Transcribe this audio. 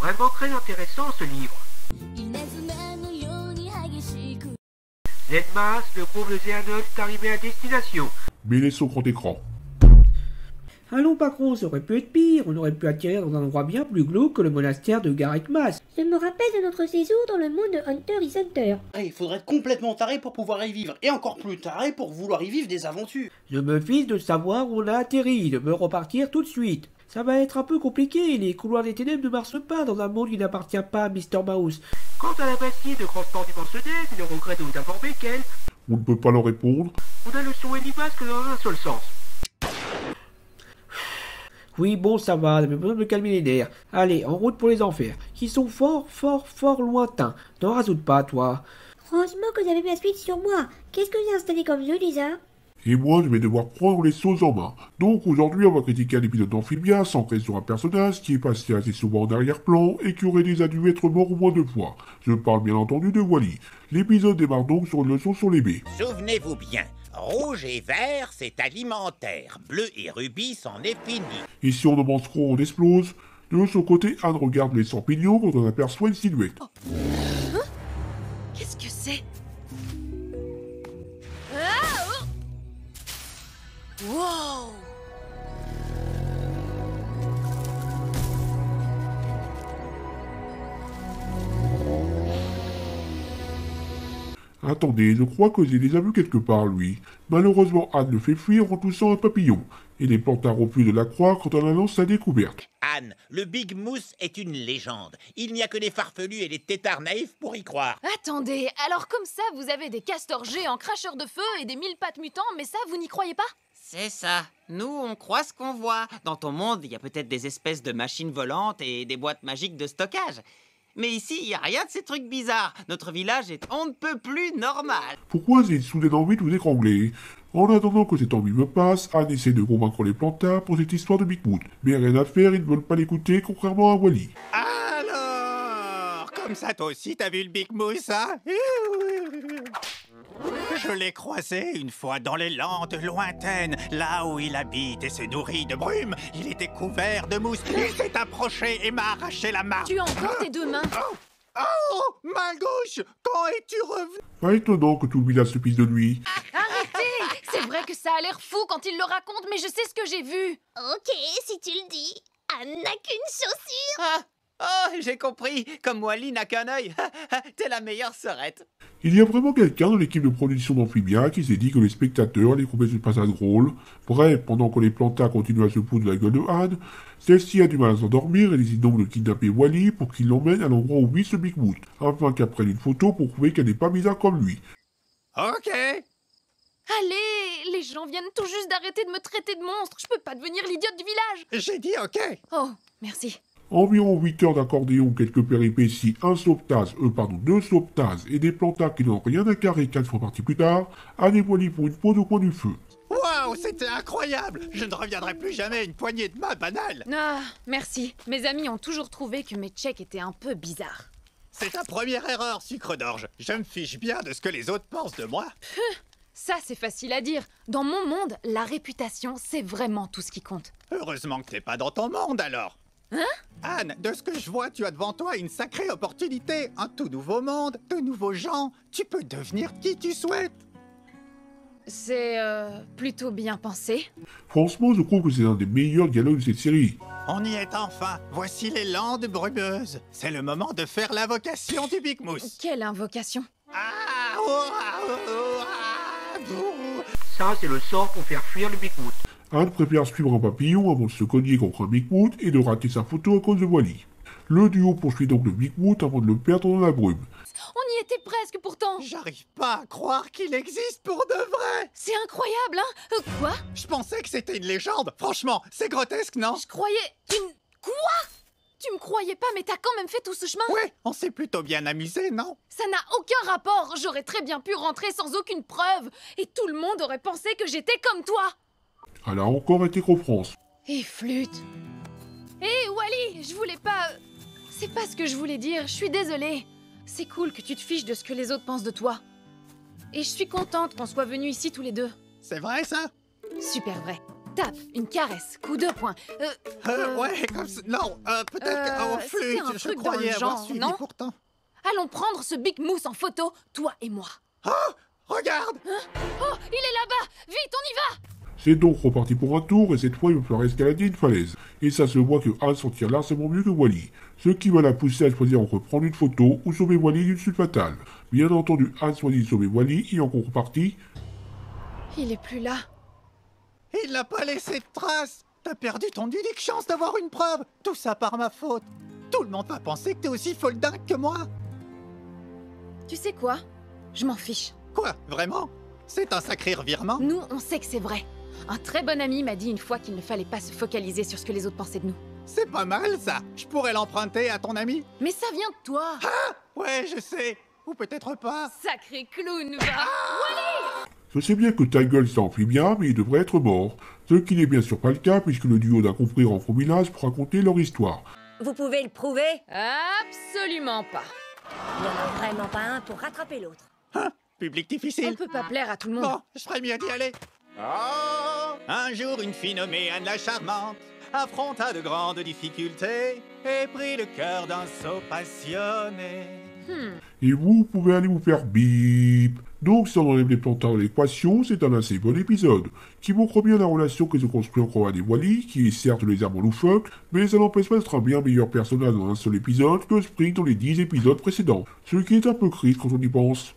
Vraiment très intéressant ce livre. Zedmas, le pauvre Zéanol, est arrivé à destination. Mais laissons au grand écran. Allons patron, ça aurait pu être pire, on aurait pu atterrir dans un endroit bien plus glauque que le monastère de Garrett Mas. Je me rappelle de notre séjour dans le monde de Hunter x Hunter. Il faudrait être complètement taré pour pouvoir y vivre, et encore plus taré pour vouloir y vivre des aventures. Je me fiche de savoir où on a atterri, de me repartir tout de suite. Ça va être un peu compliqué, les couloirs des ténèbres ne marchent pas dans un monde qui n'appartient pas à Mr. Mouse. Quant à la bastille de transport dimensionnel, il regrette de vous informer qu'elle... On ne peut pas leur répondre. On a le son hélimasque dans un seul sens. Oui, bon, ça va, j'ai besoin de me calmer les nerfs. Allez, en route pour les enfers, qui sont fort lointains. N'en rajoute pas, toi. Franchement que j'avais ma suite sur moi. Qu'est-ce que j'ai installé comme jeu déjà? Et moi, je vais devoir prendre les choses en main. Donc aujourd'hui, on va critiquer un épisode d'Amphibia centré sur un personnage qui est passé assez souvent en arrière-plan et qui aurait déjà dû être mort au moins 2 fois. Je parle bien entendu de Wall-E. L'épisode démarre donc sur une leçon sur les baies. Souvenez-vous bien, rouge et vert, c'est alimentaire. Bleu et rubis, c'en est fini. Et si on demande trop, on explose. De son côté, Anne regarde les champignons quand on aperçoit une silhouette. Oh. Hein? Qu'est-ce que c'est? Ah, oh. Wow! Attendez, je crois que j'ai déjà vu quelque part, lui. Malheureusement, Anne le fait fuir en touchant un papillon. Et les plantards refusent de la croire quand on annonce sa découverte. Anne, le Big Mousse est une légende. Il n'y a que les farfelus et les têtards naïfs pour y croire. Attendez, alors comme ça, vous avez des castors géants cracheurs de feu et des 1000 pattes mutants, mais ça, vous n'y croyez pas? C'est ça. Nous, on croit ce qu'on voit. Dans ton monde, il y a peut-être des espèces de machines volantes et des boîtes magiques de stockage. Mais ici, il n'y a rien de ces trucs bizarres. Notre village est on ne peut plus normal. Pourquoi j'ai une soudaine envie de vous étrangler? En attendant que cette envie me passe, Anne essaie de convaincre les plantards pour cette histoire de Bigfoot. Mais rien à faire, ils ne veulent pas l'écouter, contrairement à Wall-E. Alors, comme ça, toi aussi, t'as vu le Big Mousse, hein? Je l'ai croisé une fois dans les landes lointaines, là où il habite et se nourrit de brume. Il était couvert de mousse. Il s'est approché et m'a arraché la main. Tu as encore tes 2 mains. Oh, main gauche, quand es-tu revenu? Pas étonnant que tout le village se pisse de lui. Arrêtez! C'est vrai que ça a l'air fou quand il le raconte, mais je sais ce que j'ai vu. Ok, si tu le dis. Anne n'a qu'une chaussure. Oh, j'ai compris. Comme Wall-E n'a qu'un œil. T'es la meilleure sœurette. Il y a vraiment quelqu'un dans l'équipe de production d'Amphibia qui s'est dit que les spectateurs allaient trouver ce passage drôle. Bref, pendant que les plantards continuent à se foutre de la gueule de Anne, celle-ci a du mal à s'endormir et décide donc de kidnapper Wall-E pour qu'il l'emmène à l'endroit où vit ce Bigfoot, afin qu'elle prenne une photo pour prouver qu'elle n'est pas bizarre comme lui. Ok. Allez, les gens viennent tout juste d'arrêter de me traiter de monstre. Je peux pas devenir l'idiote du village. J'ai dit ok. Oh, merci. Environ 8 heures d'accordéon, quelques péripéties, 2 sauvetages et des plantards qui n'ont rien à carrer 4 fois partis plus tard, Anne et Wall-E pour une pause au coin du feu. Waouh, c'était incroyable. Je ne reviendrai plus jamais à une poignée de main banale. Ah, merci. Mes amis ont toujours trouvé que mes checks étaient un peu bizarres. C'est ta première erreur, sucre d'orge. Je me fiche bien de ce que les autres pensent de moi. Ça, c'est facile à dire. Dans mon monde, la réputation, c'est vraiment tout ce qui compte. Heureusement que t'es pas dans ton monde, alors. Hein? Anne, de ce que je vois, tu as devant toi une sacrée opportunité. Un tout nouveau monde, de nouveaux gens. Tu peux devenir qui tu souhaites. C'est plutôt bien pensé. Franchement, je trouve que c'est un des meilleurs dialogues de cette série. On y est enfin. Voici les landes brumeuses. C'est le moment de faire l'invocation du Big Mousse. Quelle invocation? Ah, oh, ah, oh, ah, oh. Ça, c'est le sort pour faire fuir le Bigfoot. Anne préfère suivre un papillon avant de se cogner contre un Bigfoot et de rater sa photo à cause de Wall-E. Le duo poursuit donc le Bigfoot avant de le perdre dans la brume. On y était presque pourtant. J'arrive pas à croire qu'il existe pour de vrai. C'est incroyable, hein? Quoi? Je pensais que c'était une légende. Franchement, c'est grotesque, non? Je croyais... Quoi? Tu me croyais pas, mais t'as quand même fait tout ce chemin? Ouais, on s'est plutôt bien amusé, non? Ça n'a aucun rapport. J'aurais très bien pu rentrer sans aucune preuve. Et tout le monde aurait pensé que j'étais comme toi. Elle a encore été France. Et flûte. Hé, Wall-E, je voulais pas... C'est pas ce que je voulais dire, je suis désolée. C'est cool que tu te fiches de ce que les autres pensent de toi. Et je suis contente qu'on soit venus ici tous les deux. C'est vrai, ça? Super vrai. tape, une caresse, coup de poing. Ouais, comme ça. Non, peut-être qu'en c'était un flûte, je truc dans croyais le avoir genre, suivi non pourtant. Allons prendre ce Big Mousse en photo, toi et moi. Regarde! Oh, il est là-bas! Vite, on y va! C'est donc reparti pour un tour, et cette fois il va falloir escalader une falaise. Et ça se voit que Anne s'en tire largement mieux que Wally, ce qui va la pousser à choisir entre prendre une photo ou sauver Wally d'une chute fatale. Bien entendu, Anne choisit de sauver Wally, et en contrepartie, Il est plus là. Il n'a pas laissé de traces! T'as perdu ton unique chance d'avoir une preuve! Tout ça par ma faute! Tout le monde va penser que t'es aussi folle dingue que moi! Tu sais quoi? Je m'en fiche. Quoi? Vraiment? C'est un sacré revirement? Nous, on sait que c'est vrai. Un très bon ami m'a dit une fois qu'il ne fallait pas se focaliser sur ce que les autres pensaient de nous. C'est pas mal ça! Je pourrais l'emprunter à ton ami? Mais ça vient de toi. Ouais, je sais! Ou peut-être pas! Sacré clown, va. je sais bien que ta gueule s'enfuit bien, mais il devrait être mort. Ce qui n'est bien sûr pas le cas, puisque le duo d'incompris rentre au village pour raconter leur histoire. Vous pouvez le prouver? Absolument pas. Il n'y en a vraiment pas un pour rattraper l'autre. Public On difficile! peut pas plaire à tout le monde. Bon, je ferais mieux d'y aller. Oh, un jour, une fille nommée Anne la Charmante affronta de grandes difficultés et prit le cœur d'un sot passionné. Et vous pouvez aller vous faire bip. Donc si on enlève les plantains dans l'équation, c'est un assez bon épisode, qui montre bien la relation que se construit entre Anne et Wally, qui est certes légèrement loufoque, mais ça n'empêche pas d'être un bien meilleur personnage dans un seul épisode que Spring dans les 10 épisodes précédents, ce qui est un peu triste quand on y pense.